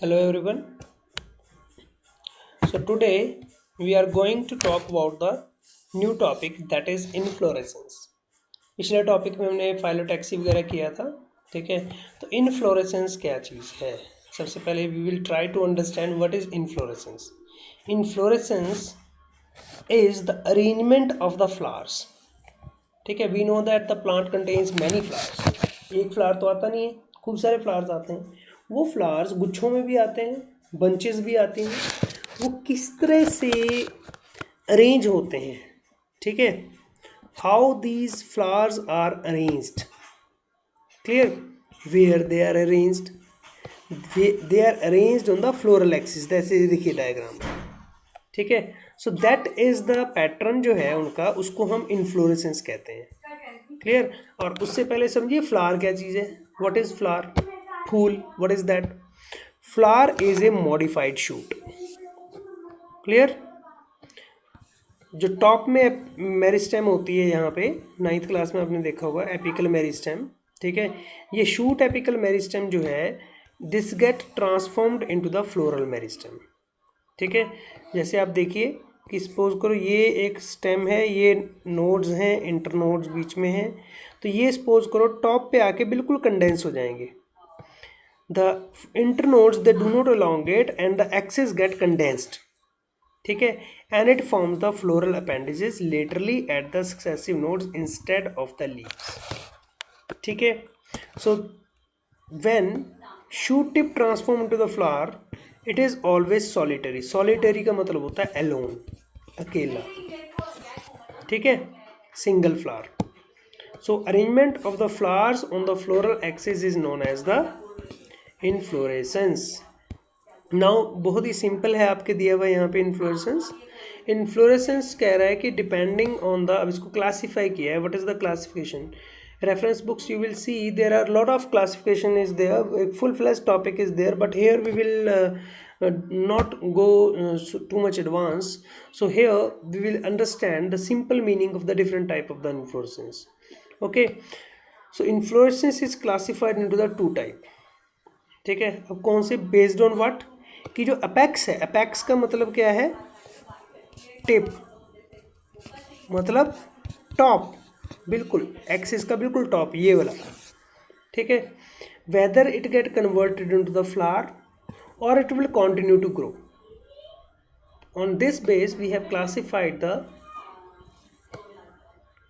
Hello everyone. So today we are going to talk about the new topic that is inflorescence. पिछले topic में हमने phyllotaxy वगैरह किया था, ठीक है। तो इनफ्लोरेसेंस क्या चीज़ है? सबसे पहले we will try to understand what is inflorescence. Inflorescence is the arrangement of the flowers, ठीक है। We know that the plant contains many flowers. एक फ्लावर तो आता नहीं है, खूब सारे फ्लावर्स आते हैं। वो फ्लावर्स गुच्छों में भी आते हैं, बंचेस भी आती हैं। वो किस तरह से अरेंज होते हैं, ठीक है। How these flowers are arranged, clear. Where they are arranged, they are arranged on the floral axis, जैसे देखिए डायग्राम, ठीक है। So that is the pattern जो है उनका, उसको हम इन्फ्लोरेसेंस कहते हैं, क्लियर। और उससे पहले समझिए फ्लावर क्या चीज़ है। What is flower? फूल। What is that? Flower is a modified shoot, clear. जो टॉप में मेरिस्टेम होती है, यहाँ पे 9th क्लास में आपने देखा होगा एपिकल मेरिस्टेम, ठीक है। ये शूट एपिकल मेरिस्टेम जो है, this get transformed into the floral meristem, ठीक है। जैसे आप देखिए कि सपोज करो ये एक स्टेम है, ये नोड्स हैं, इंटरनोड्स बीच में हैं। तो ये सपोज करो टॉप पे आके बिल्कुल कंडेंस हो जाएंगे। The internodes they do not elongate and the axis get condensed, ठीक है। And it forms the floral appendages laterally at the successive nodes instead of the leaves, ठीक है। So when shoot tip transform into the flower, it is always solitary. Solitary का मतलब होता है alone, अकेला, ठीक है, single flower. So arrangement of the flowers on the floral axis is known as the inflorescence. Now बहुत ही simple है आपके दिया हुआ यहाँ पे इन्फ्लोरेसेंस। इन्फ्लोरेसेंस कह रहा है कि डिपेंडिंग ऑन द, अब इसको क्लासीफाई किया है। What is the classification? Reference books you will see there are lot of classification is there, a full-fledged topic is there, but here we will not go too much advanced. So here we will understand the simple meaning of the different type of the inflorescence, okay। So inflorescence is classified into the two type, ठीक है। अब कौन से? Based on what? कि जो apex है, apex का मतलब क्या है? टिप, मतलब टॉप, बिल्कुल एक्सिस का बिल्कुल टॉप, ये वाला, ठीक है। Whether it get converted into the flower और it will continue to grow. On this base we have classified the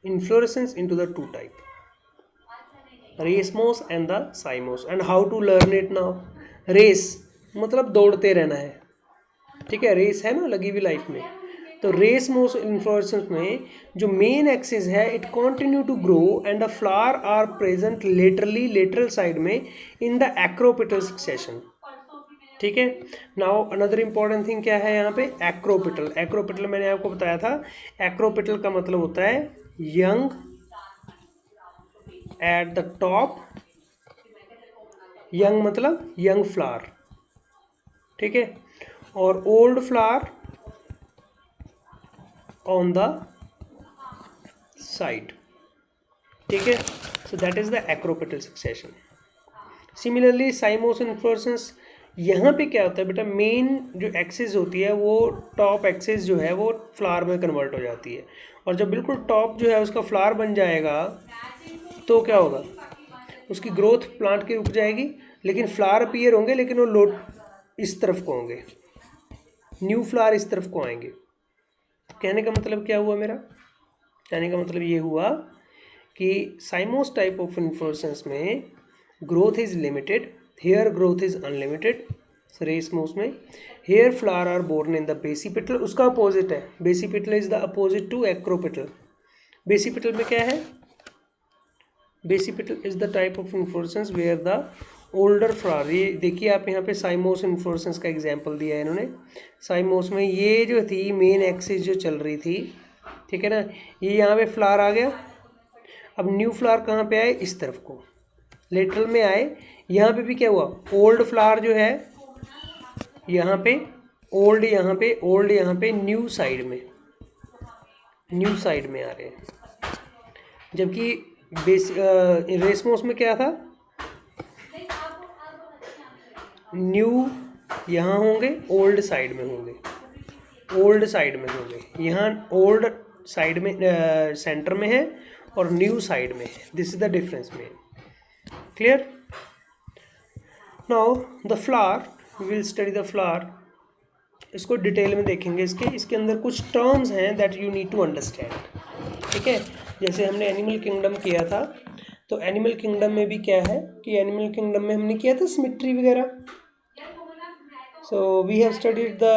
inflorescence into the two type, racemose and the cymose. And how to learn it now? Race मतलब दौड़ते रहना है, ठीक है। Race है ना लगी हुई लाइफ में। तो रेस मोस इन्फ्लोरेसेंस में जो मेन एक्सिस है, it continue to grow and the flower are present laterally, lateral side में इन द एक्रोपिटल सक्सेशन, ठीक है। नाउ अनदर इंपॉर्टेंट थिंग क्या है यहाँ पे? एक्रोपिटल। एक्रोपिटल मैंने आपको बताया था, एक्रोपिटल का मतलब होता है young at the top, young मतलब यंग फ्लावर, ठीक है, और old flower on the side, ठीक है। So that is the acropetal succession. Similarly साइमोस inflorescence, यहाँ पे क्या होता है बेटा? मेन जो एक्सिस होती है वो टॉप एक्सिस जो है वो फ्लावर में कन्वर्ट हो जाती है, और जब बिल्कुल टॉप जो है उसका फ्लावर बन जाएगा तो क्या होगा? उसकी ग्रोथ प्लांट की रुक जाएगी, लेकिन फ्लावर अपीयर होंगे, लेकिन वो लोड इस तरफ को होंगे, न्यू फ्लावर इस तरफ को आएंगे। कहने का मतलब क्या हुआ मेरा? कहने का मतलब ये हुआ कि साइमोस टाइप ऑफ इन्फ्लोरेसेंस में growth is limited, here growth is unlimited. Racemose में here flower are born in the basipetal, उसका अपोजिट है। Basipetal is the opposite to acropetal. Basipetal में क्या है? Basipetal is the type of inflorescence where the older flower, ये देखिए आप यहाँ पे साइमोस इन्फ्लोरेसेंस का एग्जांपल दिया है इन्होंने। साइमोस में ये जो थी मेन एक्सिस जो चल रही थी, ठीक है ना, ये यहाँ पे फ्लावर आ गया। अब न्यू फ्लावर कहाँ पे आए? इस तरफ को, लेटरल में आए। यहाँ पे भी क्या हुआ? ओल्ड फ्लावर जो है यहाँ पे ओल्ड, यहाँ पे ओल्ड, यहाँ पे न्यू साइड में, न्यू साइड में आ रहे हैं। जबकि रेसमोस में क्या था? न्यू यहाँ होंगे, ओल्ड साइड में होंगे, ओल्ड साइड में होंगे, यहाँ ओल्ड साइड में सेंटर में है और न्यू साइड में है। दिस इज द डिफरेंस में। Clear? Now the flower, we will study the flower. इसको डिटेल में देखेंगे। इसके अंदर कुछ टर्म्स हैं that you need to understand. ठीक है, जैसे हमने एनिमल किंगडम किया था, तो एनिमल किंगडम में भी क्या है कि एनिमल किंगडम में हमने किया था सिमेट्री वगैरह। So we have studied the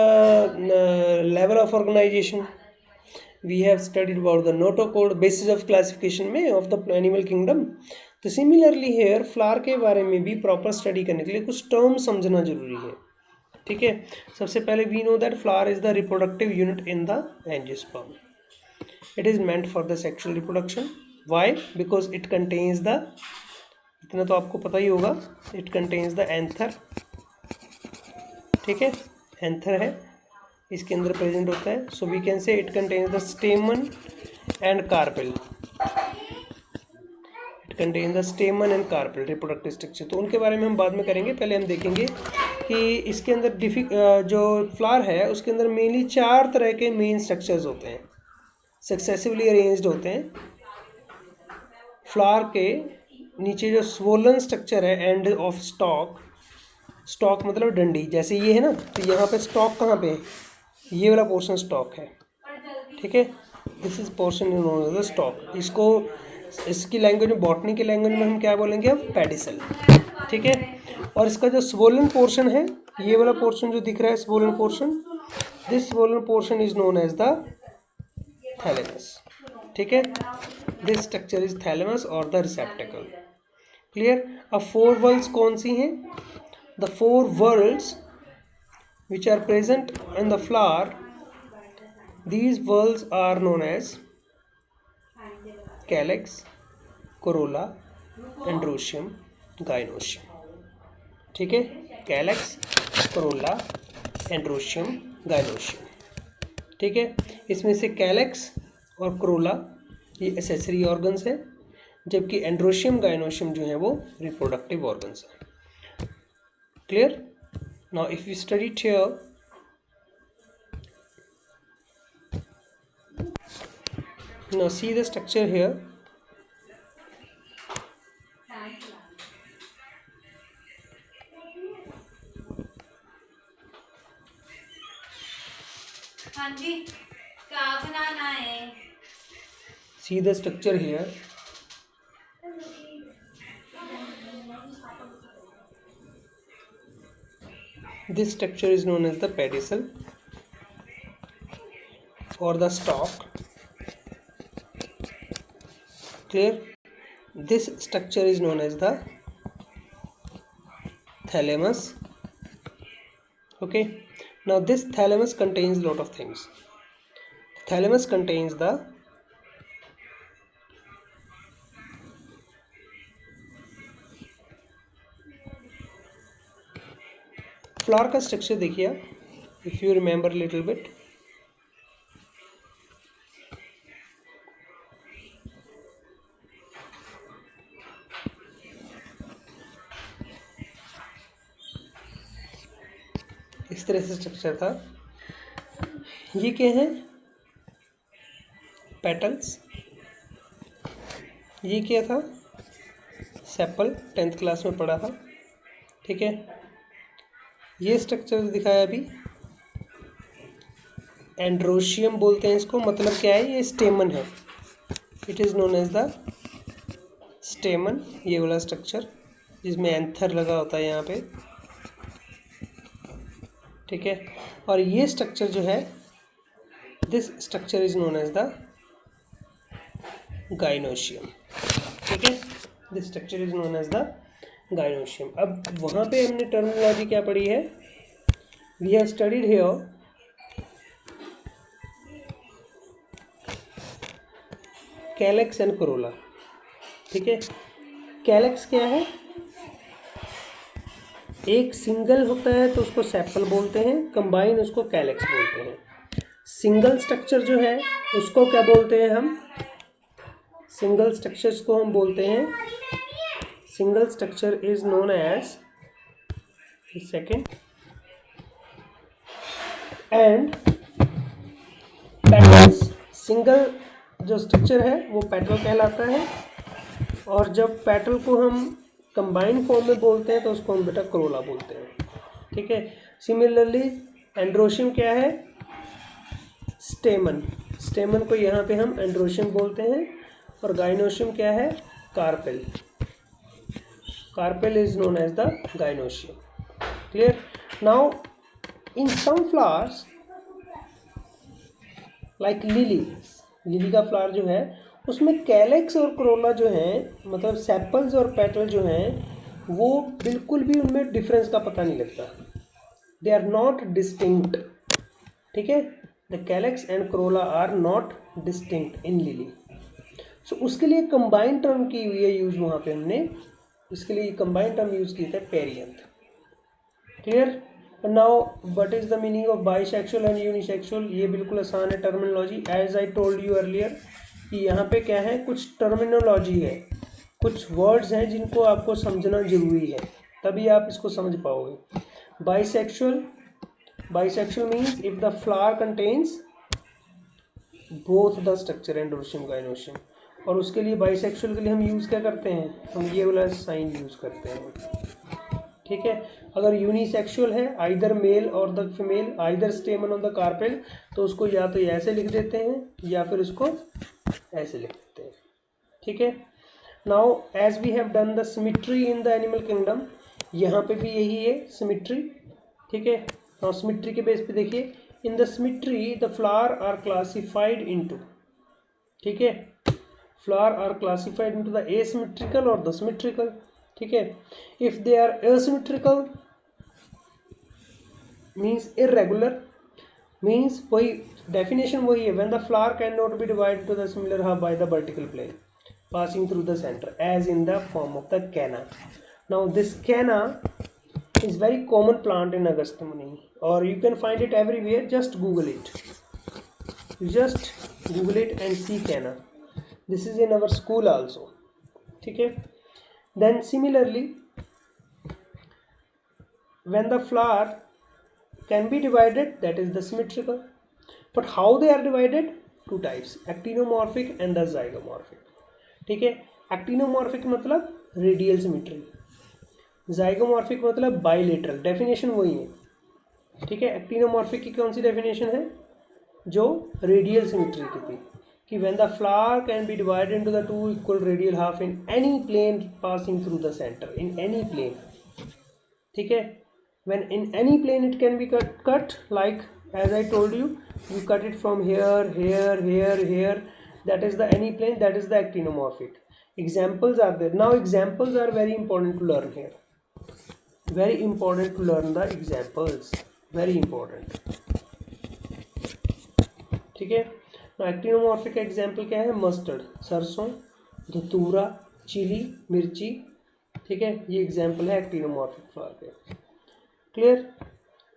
level of organization. We have studied about the notochord, basis of classification में of the animal kingdom. तो similarly here flower के बारे में भी proper study करने के लिए कुछ term समझना जरूरी है। ठीक है, सबसे पहले we know that flower is the reproductive unit in the angiosperm. It is meant for the sexual reproduction. Why? Because it contains the, इतना तो आपको पता ही होगा, it contains the anther. ठीक है, एंथर है, इसके अंदर प्रेजेंट होता है। So we can say it contains the stamen and carpel. It contains the stamen and carpel reproductive structure. तो उनके बारे में हम बाद में करेंगे। पहले हम देखेंगे कि इसके अंदर जो फ्लावर है उसके अंदर मेनली 4 तरह के मेन स्ट्रक्चर्स होते हैं, सक्सेसिवली अरेंज्ड होते हैं। फ्लावर के नीचे जो स्वोलन स्ट्रक्चर है एंड ऑफ स्टॉक, स्टॉक मतलब डंडी, जैसे ये है ना, तो यहाँ पे स्टॉक कहाँ पे है, ये वाला पोर्शन स्टॉक है। ठीक है, this is portion known as the stalk. इसको इसकी लैंग्वेज में, बॉटनी की लैंग्वेज में हम क्या बोलेंगे अब, पेडिसल। ठीक है, और इसका जो स्वोलन पोर्शन है, ये वाला पोर्शन जो दिख रहा है swollen portion, this swollen portion is known as the thalamus. ठीक है, दिस स्ट्रक्चर इज थैलेमस और द रिसेप्टेकल। क्लियर? अब 4 वॉल्स कौन सी हैं? The 4 whorls which are present in the flower, these whorls are known as calyx, corolla, androecium, gynoecium. ठीक है, calyx, corolla, androecium, gynoecium। ठीक है, इसमें से calyx और corolla ये एसेसरी ऑर्गन्स हैं, जबकि एंड्रोशियम गाइनोशियम जो है वो रिप्रोडक्टिव ऑर्गन्स हैं। Clear? Now if we study it here, now see the structure here. हाँ जी, क्या बनाना है? See the structure here. This structure is known as the pedicel or the stalk. Clear? This structure is known as the thalamus. Okay, now this thalamus contains lot of things. Thalamus contains the flower का structure देखिए आप, if you remember little bit. इस तरह से structure था। ये क्या है? पेटल्स। ये क्या था? सेपल, 10th क्लास में पढ़ा था। ठीक है, ये स्ट्रक्चर दिखाया अभी, एंड्रोशियम बोलते हैं इसको। मतलब क्या है? ये स्टेमन है, it is known as the stamen. ये वाला स्ट्रक्चर जिसमें एंथर लगा होता है यहाँ पे। ठीक है, और ये स्ट्रक्चर जो है, this structure is known as the gynoecium. ठीक है, this structure is known as the gynoecium. अब वहाँ पे हमने टर्मिनोलॉजी क्या पढ़ी है? We have studied here calyx and corolla. ठीक है, कैलेक्स क्या है? एक सिंगल होता है तो उसको सेपल बोलते हैं, कंबाइन उसको कैलेक्स बोलते हैं। सिंगल स्ट्रक्चर जो है उसको क्या बोलते हैं हम? सिंगल स्ट्रक्चर्स को हम बोलते हैं, single structure is known as, second, and petals, single जो स्ट्रक्चर है वो पेटल कहलाता है, और जब पेटल को हम कंबाइंड फॉर्म में बोलते हैं तो उसको हम बेटा करोला बोलते हैं। ठीक है। सिमिलरली एंड्रोशियम क्या है? स्टेमन, स्टेमन को यहाँ पे हम एंड्रोशियम बोलते हैं, और गाइनोशियम क्या है? Carpel, carpel is known as the gynoecium. Clear? Now in some flowers like lily, lily का फ्लावर जो है उसमें कैलेक्स और करोला जो है, मतलब सेपल्स और पेटल जो हैं वो बिल्कुल भी उनमें डिफरेंस का पता नहीं लगता, दे आर नॉट डिस्टिंक्ट। ठीक है, the calyx and corolla are not distinct in lily. So उसके लिए कंबाइंड टर्म की हुई है यूज वहाँ पे हमने, इसके लिए कंबाइंड टर्म यूज की थे perianth. Clear? Now what is the meaning of bisexual and unisexual? ये बिल्कुल आसान है terminology, as I told you earlier कि यहाँ पे क्या है, कुछ टर्मिनोलॉजी है, कुछ वर्ड्स हैं जिनको आपको समझना जरूरी है, तभी आप इसको समझ पाओगे। Bisexual, bisexual means if the flower contains both the structure androecium gynoecium, और उसके लिए बाइसेक्सुअल के लिए हम यूज़ क्या करते हैं? हम ये वाला साइन यूज़ करते हैं। ठीक है। अगर यूनिसेक्सुअल है, आइदर मेल और the female, either स्टेमन on the carpel, तो उसको या तो ऐसे लिख देते हैं या फिर उसको ऐसे लिख देते हैं। ठीक है। Now as we have done the symmetry in the animal kingdom, यहाँ पे भी यही है सिमिट्री। ठीक है। नाउ सिमिट्री के बेस पे देखिए, in the symmetry the flower are classified into, ठीक है, flower are classified into the asymmetrical और द सिमेट्रिकल। ठीक है। If they are asymmetrical means irregular, means वही डेफिनेशन वही है, when the flower can not be divided to the similar half by the vertical plane passing through the center as in the form of the canna. Now this canna is very common plant in Agastya Muni, or you can find it everywhere, just google it, you just google it and see canna. This is in our school also. ठीक है। Then similarly when the flower can be divided, that is the symmetrical, but how they are divided? Two types, actinomorphic and the zygomorphic. ठीक है। Actinomorphic मतलब radial symmetry, zygomorphic मतलब bilateral, definition वही है। ठीक है। एक्टिनोमॉर्फिक की कौन सी डेफिनेशन है? जो रेडियल सिमेट्री की थी, कि when the flower can be divided into the two equal radial half in any plane passing through the centre, in any plane. ठीक है। When in any plane it can be cut like as I told you, you cut it from here here here here, that is the any plane, that is the actinomorphic. Examples are there. Now examples are very important to learn here, very important to learn the examples, very important. ठीक है। now actinomorphic example क्या है? Mustard, सरसों, धतूरा, chilli, मिर्ची। ठीक है, ये example है actinomorphic flower के। clear?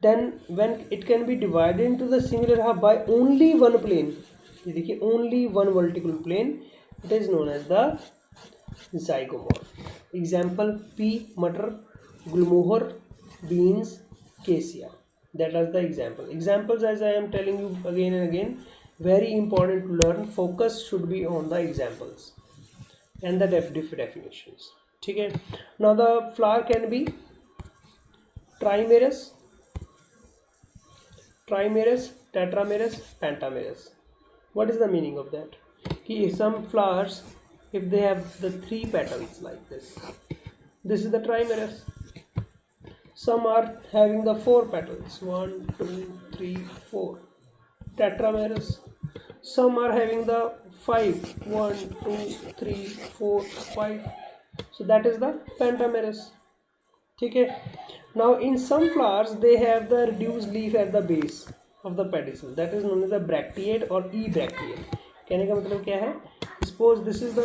then when it can be divided into the similar half by only one plane, ये देखिए only one vertical plane, it is known as the zygomorph. Example pea मटर, गुलमोहर, beans, cassia, that are the example. Examples as I am telling you again and again, very important to learn, focus should be on the examples and the definitions. ठीक है। Now the flower can be trimerous, trimerous, tetramerous, pentamerous. What is the meaning of that? कि some flowers, if they have the 3 petals like this is the trimerous. Some are having the 4 petals, 1 2 3 4, tetramerous. Some are having the 5, 1 2 3 4 5, so that is the pentamerous. ठीक है। Now in some flowers they have the reduced leaf at the base of the pedicel, that is known as the bracteate or e-bracteate. कहने का मतलब क्या है? Suppose this is the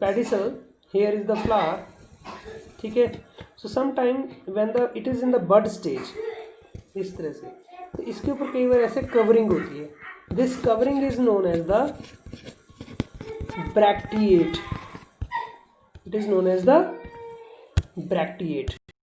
pedicel, here is the flower. ठीक है। So sometime when the it is in the bud stage, इस तरह से, तो इसके ऊपर कई बार ऐसे कवरिंग होती है, this covering is known as the bracteate, it is known as the bracteate.